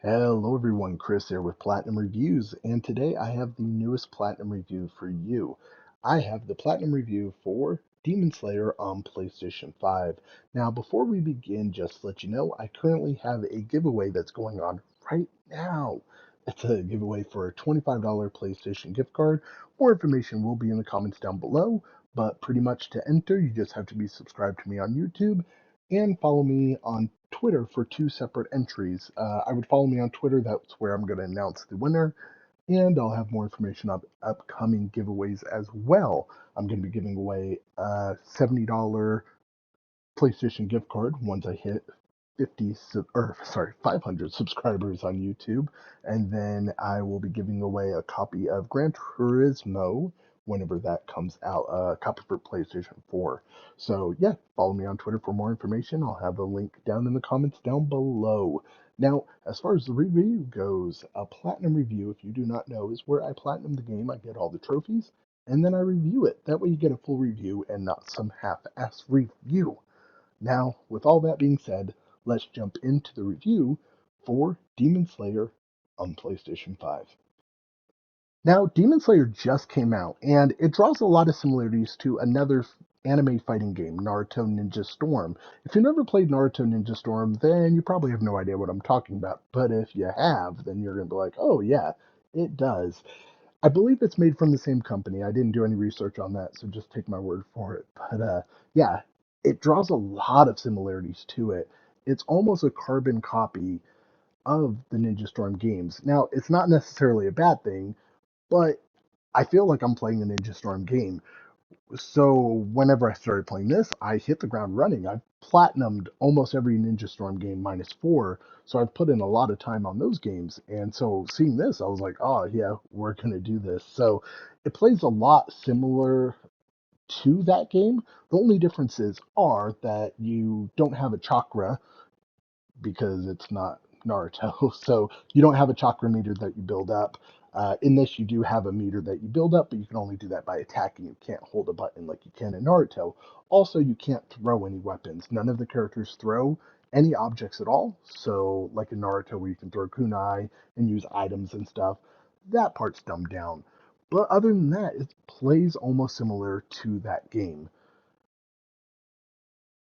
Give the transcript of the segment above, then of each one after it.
Hello everyone, Chris here with Platinum Reviews, and today I have the newest Platinum review for you. I have the Platinum review for Demon Slayer on PlayStation 5. Now, before we begin, just to let you know, I currently have a giveaway that's going on right now. It's a giveaway for a $25 PlayStation gift card. More information will be in the comments down below, but pretty much to enter, you just have to be subscribed to me on YouTube and follow me on Twitter for two separate entries. I would follow me on Twitter, that's where I'm going to announce the winner, and I'll have more information on upcoming giveaways as well. I'm going to be giving away a $70 PlayStation gift card once I hit 500 subscribers on YouTube, and then I will be giving away a copy of Gran Turismo whenever that comes out, a copy for PlayStation 4. So yeah, follow me on Twitter for more information. I'll have a link down in the comments down below. Now, as far as the review goes, a platinum review, if you do not know, is where I platinum the game, I get all the trophies, and then I review it. That way you get a full review and not some half-ass review. Now, with all that being said, let's jump into the review for Demon Slayer on PlayStation 5. Now, Demon Slayer just came out, and it draws a lot of similarities to another anime fighting game, Naruto Ninja Storm. If you've never played Naruto Ninja Storm, then you probably have no idea what I'm talking about. But if you have, then you're going to be like, oh yeah, it does. I believe it's made from the same company. I didn't do any research on that, so just take my word for it. But yeah, it draws a lot of similarities to it. It's almost a carbon copy of the Ninja Storm games. Now, it's not necessarily a bad thing, but I feel like I'm playing a Ninja Storm game. So whenever I started playing this, I hit the ground running. I've platinumed almost every Ninja Storm game minus four, so I've put in a lot of time on those games. And so seeing this, I was like, oh yeah, we're gonna do this. So it plays a lot similar to that game. The only differences are that you don't have a chakra because it's not Naruto. So you don't have a chakra meter that you build up. In this, you do have a meter that you build up, but you can only do that by attacking. You can't hold a button like you can in Naruto. Also, you can't throw any weapons. None of the characters throw any objects at all. So, like in Naruto, where you can throw kunai and use items and stuff, that part's dumbed down. But other than that, it plays almost similar to that game.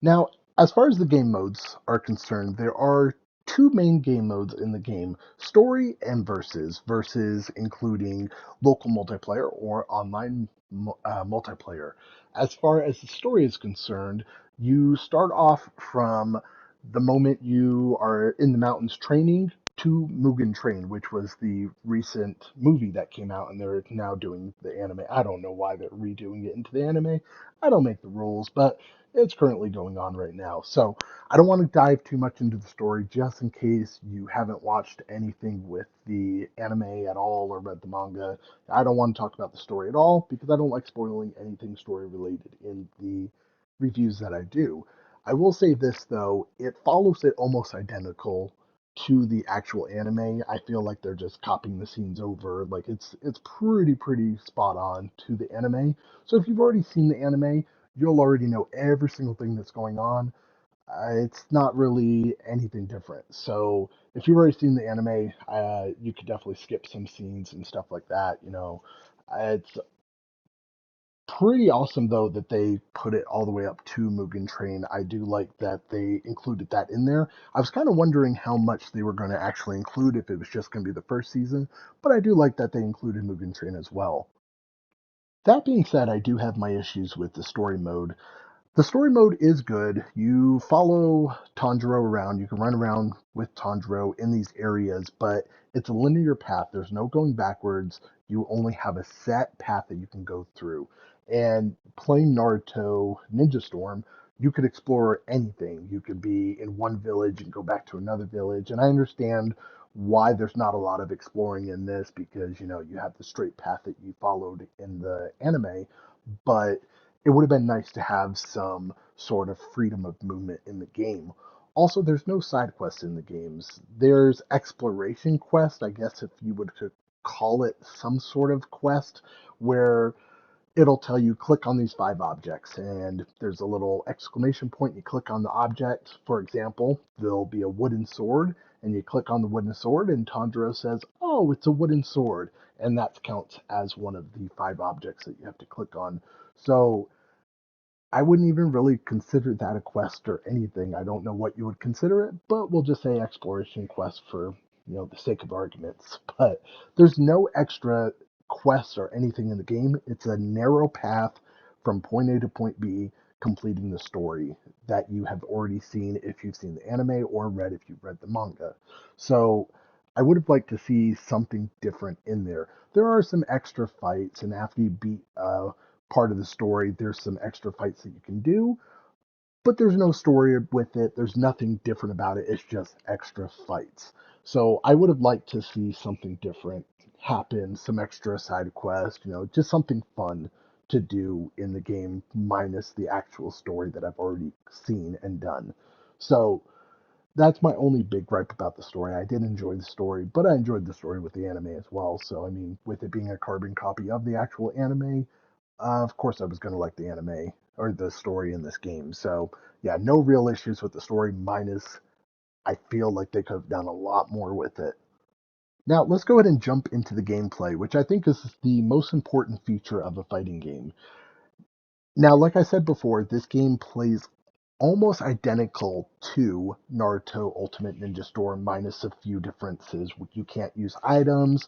Now, as far as the game modes are concerned, there are two main game modes in the game, story and versus. Versus including local multiplayer or online multiplayer. As far as the story is concerned, you start off from the moment you are in the mountains training to Mugen Train, which was the recent movie that came out, and they're now doing the anime. I don't know why they're redoing it into the anime. I don't make the rules, but it's currently going on right now. So I don't want to dive too much into the story just in case you haven't watched anything with the anime at all or read the manga. I don't want to talk about the story at all because I don't like spoiling anything story related in the reviews that I do. I will say this though, it follows it almost identical to the actual anime. I feel like they're just copying the scenes over. Like it's pretty spot on to the anime. So if you've already seen the anime, you'll already know every single thing that's going on. It's not really anything different. So if you've already seen the anime, you could definitely skip some scenes and stuff like that. It's pretty awesome though that they put it all the way up to Mugen Train. I do like that they included that in there. I was kind of wondering how much they were going to actually include if it was just going to be the first season, but I do like that they included Mugen Train as well. That being said, I do have my issues with the story mode. The story mode is good. You follow Tanjiro around. You can run around with Tanjiro in these areas, but it's a linear path. There's no going backwards. You only have a set path that you can go through. And playing Naruto Ninja Storm, you could explore anything. You could be in one village and go back to another village. And I understand why there's not a lot of exploring in this because, you have the straight path that you followed in the anime, but it would have been nice to have some sort of freedom of movement in the game. Also, there's no side quests in the games. There's exploration quest, I guess if you would to call it some sort of quest, where it'll tell you click on these 5 objects, and there's a little exclamation point. You click on the object. For example, there'll be a wooden sword, and you click on the wooden sword, and Tanjiro says, "Oh, it's a wooden sword," and that counts as one of the 5 objects that you have to click on. So I wouldn't even really consider that a quest or anything. I don't know what you would consider it, but we'll just say exploration quest for, the sake of arguments. But there's no extra quests or anything in the game. It's a narrow path from point A to point B, completing the story that you have already seen if you've seen the anime, or read if you've read the manga. So I would have liked to see something different in there. There are some extra fights, and after you beat part of the story, there's some extra fights that you can do, but there's no story with it. There's nothing different about it. It's just extra fights. So I would have liked to see something different happen, some extra side quest, just something fun to do in the game, minus the actual story that I've already seen and done. So that's my only big gripe about the story. I did enjoy the story, but I enjoyed the story with the anime as well. So, I mean, with it being a carbon copy of the actual anime, of course I was going to like the anime or the story in this game. So, yeah, no real issues with the story, minus I feel like they could have done a lot more with it. Now, let's go ahead and jump into the gameplay, which I think is the most important feature of a fighting game. Now, like I said before, this game plays almost identical to Naruto Ultimate Ninja Storm, minus a few differences. You can't use items.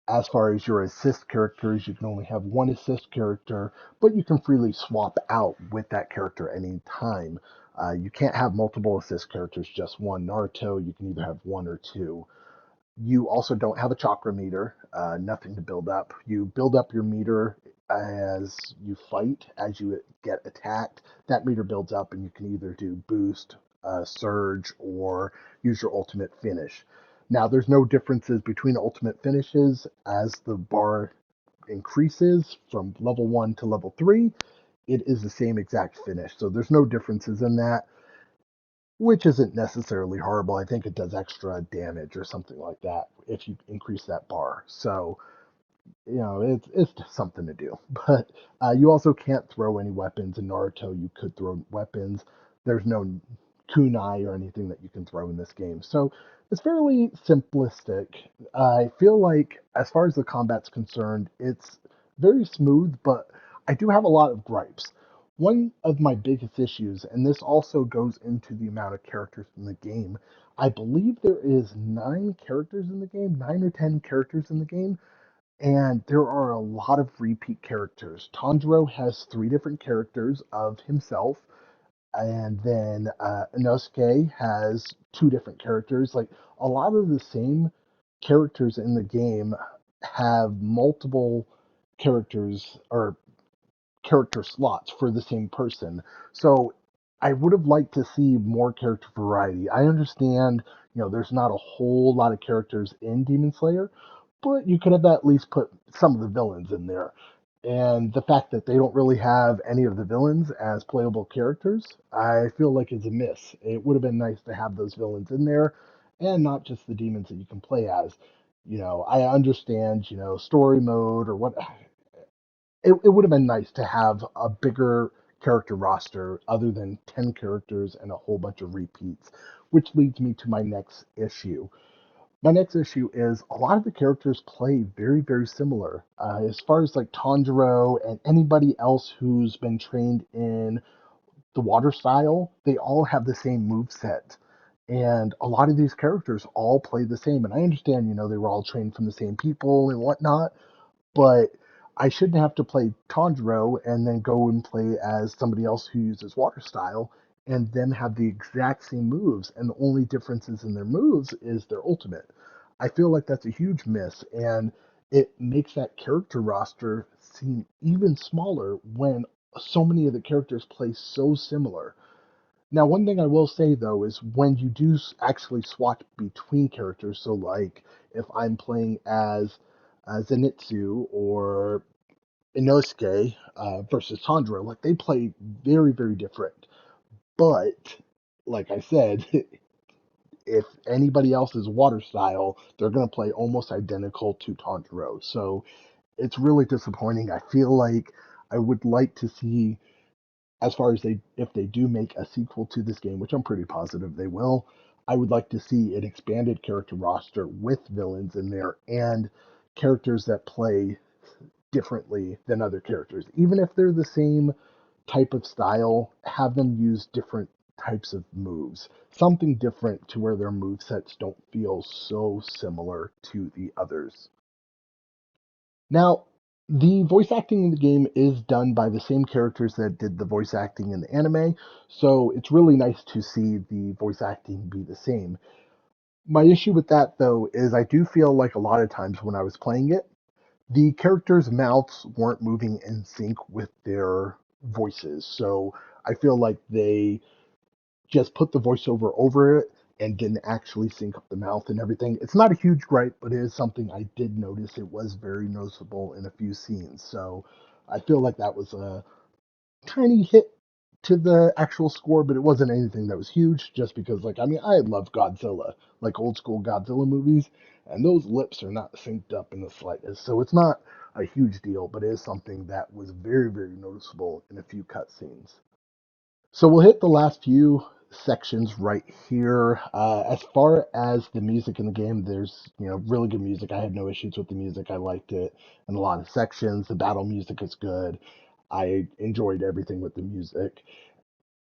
As far as your assist characters, you can only have one assist character, but you can freely swap out with that character any time. You can't have multiple assist characters, just one. Naruto, you can either have one or two. You also don't have a chakra meter, nothing to build up. You build up your meter as you fight, as you get attacked. That meter builds up, and you can either do boost, surge, or use your ultimate finish. Now, there's no differences between ultimate finishes. As the bar increases from level 1 to level 3, it is the same exact finish. So there's no differences in that, which isn't necessarily horrible. I think it does extra damage or something like that if you increase that bar. So, it's just something to do. But you also can't throw any weapons. In Naruto, you could throw weapons. There's no kunai or anything that you can throw in this game. So it's fairly simplistic. I feel like, as far as the combat's concerned, it's very smooth, but I do have a lot of gripes. One of my biggest issues, and this also goes into the amount of characters in the game, I believe there is 9 characters in the game, 9 or 10 characters in the game, and there are a lot of repeat characters. Tanjiro has 3 different characters of himself, and then Inosuke has 2 different characters. Like, a lot of the same characters in the game have multiple characters or character slots for the same person. So I would have liked to see more character variety. I understand, there's not a whole lot of characters in Demon Slayer, but you could have at least put some of the villains in there. And the fact that they don't really have any of the villains as playable characters, I feel like is a miss. It would have been nice to have those villains in there and not just the demons that you can play as. I understand, story mode or what, it would have been nice to have a bigger character roster other than 10 characters and a whole bunch of repeats, which leads me to my next issue. My next issue is a lot of the characters play very, very similar. As far as like Tanjiro and anybody else who's been trained in the water style, they all have the same move set. And a lot of these characters all play the same. And I understand, they were all trained from the same people and whatnot, but I shouldn't have to play Tanjiro and then go and play as somebody else who uses water style and them have the exact same moves, and the only differences in their moves is their ultimate. I feel like that's a huge miss, and it makes that character roster seem even smaller when so many of the characters play so similar. Now, one thing I will say though is when you do actually swap between characters, so like if I'm playing as Zenitsu or Inosuke versus Tanjiro, like they play very, very different. But like I said, if anybody else is water style, they're going to play almost identical to Tanjiro. So it's really disappointing. I feel like I would like to see, as far as they, if they do make a sequel to this game, which I'm pretty positive they will, I would like to see an expanded character roster with villains in there and characters that play differently than other characters. Even if they're the same type of style, have them use different types of moves. Something different to where their move sets don't feel so similar to the others. Now, the voice acting in the game is done by the same characters that did the voice acting in the anime, so it's really nice to see the voice acting be the same. My issue with that, though, is I do feel like a lot of times when I was playing it, the characters' mouths weren't moving in sync with their voices. So I feel like they just put the voiceover over it and didn't actually sync up the mouth and everything. It's not a huge gripe, but it is something I did notice. It was very noticeable in a few scenes. So I feel like that was a tiny hit to the actual score, but it wasn't anything that was huge just because, like, I mean, I love Godzilla, like old school Godzilla movies, and those lips are not synced up in the slightest. So it's not a huge deal, but it is something that was very, very noticeable in a few cutscenes. So we'll hit the last few sections right here. As far as the music in the game, there's really good music. I had no issues with the music. I liked it in a lot of sections. The battle music is good. I enjoyed everything with the music.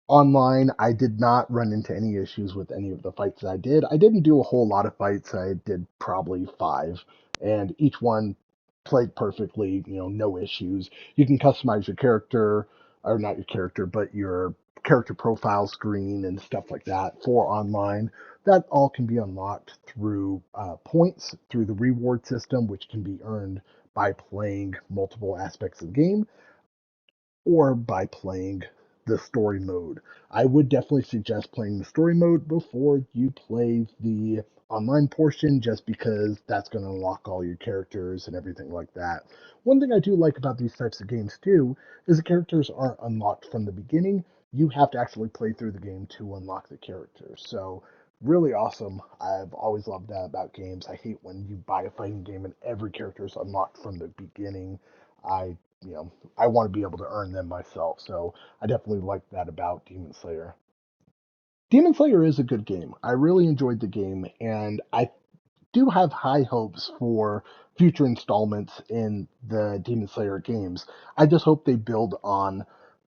Online, I did not run into any issues with any of the fights that I did. I didn't do a whole lot of fights. I did probably five, and each one played perfectly, no issues. You can customize your character, or not your character, but your character profile screen and stuff like that for online. That all can be unlocked through points, through the reward system, which can be earned by playing multiple aspects of the game or by playing the story mode. I would definitely suggest playing the story mode before you play the online portion just because that's going to unlock all your characters and everything like that. One thing I do like about these types of games too is the characters aren't unlocked from the beginning. You have to actually play through the game to unlock the characters. So really awesome. I've always loved that about games. I hate when you buy a fighting game and every character is unlocked from the beginning. I you know, I want to be able to earn them myself. So I definitely like that about Demon Slayer. Demon Slayer is a good game. I really enjoyed the game, and I do have high hopes for future installments in the Demon Slayer games. I just hope they build on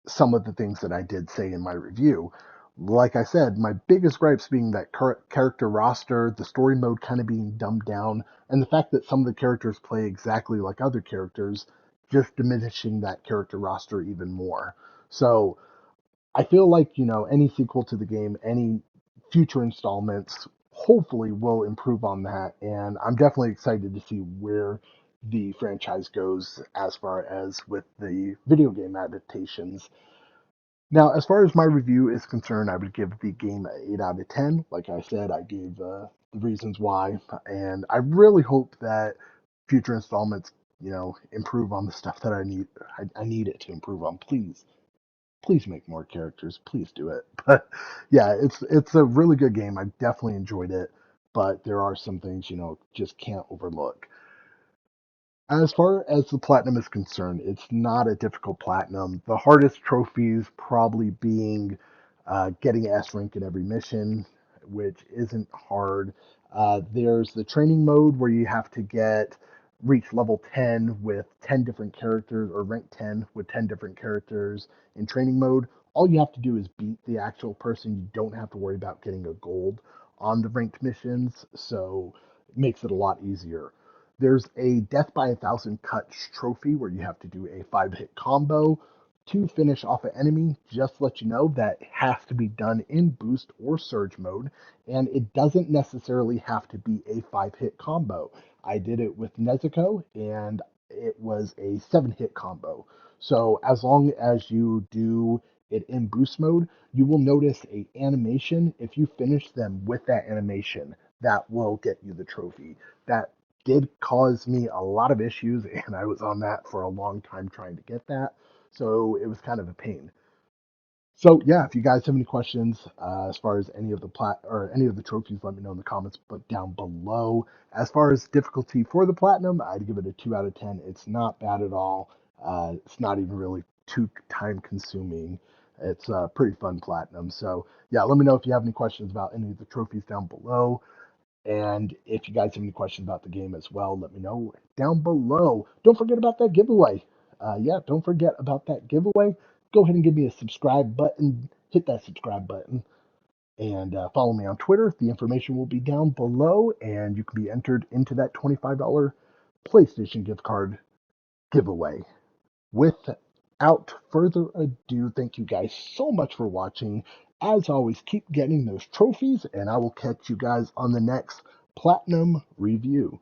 some of the things that I did say in my review. Like I said, my biggest gripes being that character roster, the story mode kind of being dumbed down, and the fact that some of the characters play exactly like other characters, just diminishing that character roster even more. So I feel like, any sequel to the game, any future installments, hopefully will improve on that. And I'm definitely excited to see where the franchise goes as far as with the video game adaptations. Now, as far as my review is concerned, I would give the game an 8 out of 10. Like I said, I gave the reasons why, and I really hope that future installments, improve on the stuff that I need. I need it to improve on. Please, please make more characters. Please do it. But yeah, it's a really good game. I definitely enjoyed it, but there are some things just can't overlook. As far as the platinum is concerned, it's not a difficult platinum. The hardest trophies probably being getting S rank in every mission, which isn't hard. There's the training mode where you have to reach level 10 with 10 different characters, or rank 10 with 10 different characters in training mode. All you have to do is beat the actual person. You don't have to worry about getting a gold on the ranked missions, so it makes it a lot easier. There's a Death by a Thousand Cuts trophy where you have to do a 5-hit combo to finish off an enemy. Just to let you know that has to be done in boost or surge mode, and it doesn't necessarily have to be a 5-hit combo. I did it with Nezuko, and it was a 7-hit combo. So as long as you do it in boost mode, you will notice a animation. If you finish them with that animation, that will get you the trophy. That did cause me a lot of issues, and I was on that for a long time trying to get that. So it was kind of a pain. So yeah, if you guys have any questions as far as any of the or any of the trophies, let me know in the comments but down below. As far as difficulty for the platinum, I'd give it a 2 out of 10. It's not bad at all. It's not even really too time consuming. It's a pretty fun platinum. So yeah, let me know if you have any questions about any of the trophies down below. And if you guys have any questions about the game as well, let me know down below. Don't forget about that giveaway. Yeah, don't forget about that giveaway. Go ahead and give me a subscribe button. Hit that subscribe button and follow me on Twitter. The information will be down below, and you can be entered into that $25 PlayStation gift card giveaway. Without further ado, thank you guys so much for watching. As always, keep getting those trophies, and I will catch you guys on the next Platinum Review.